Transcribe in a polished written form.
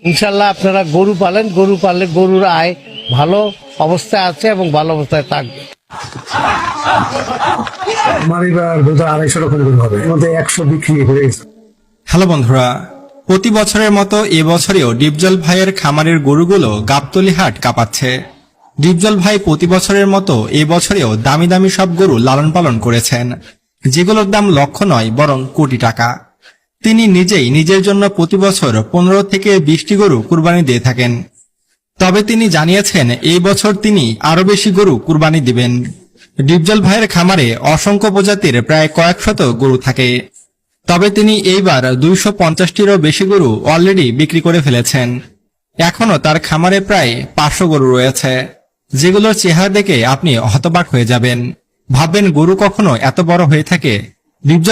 ইনশাল্লাহ আপনারা গরু পালেন, গরু পাললে গরুর আয় ভালো অবস্থায় আছে এবং ভালো অবস্থায় থাকবে। আমার এবার 250 রকম গরু হবে, এর মধ্যে 100 বিক্রি হয়ে গেছে। হ্যালো বন্ধুরা, প্রতি বছরের মতো এবছরেও ডিপজল ভাইয়ের খামারের গরুগুলো গাবতলী হাট কাঁপাচ্ছে। ডিপজল ভাই প্রতি বছরের মতো এবছরেও দামি দামি সব গরু লালন পালন করেছেন, যেগুলোর দাম লক্ষ নয় বরং কোটি টাকা। তিনি নিজেই নিজের জন্য প্রতি বছর 15 থেকে 20টি গরু কুরবানি দিয়ে থাকেন। তবে তিনি জানিয়েছেন এই বছর তিনি আরো বেশি গরু কুরবানি দিবেন। ডিপজল ভাইয়ের খামারে অসংখ্য প্রজাতির প্রায় কয়েক শত গরু থাকে। তবে তিনি এইবার 250টিরও বেশি গরু অলরেডি বিক্রি করে ফেলেছেন। এখনো তার খামারে প্রায় 500 গরু রয়েছে, যেগুলোর চেহারা দেখে আপনি হতবাক হয়ে যাবেন। ভাববেন গরু কখনো এত বড় হয়ে থাকে। ডিপজল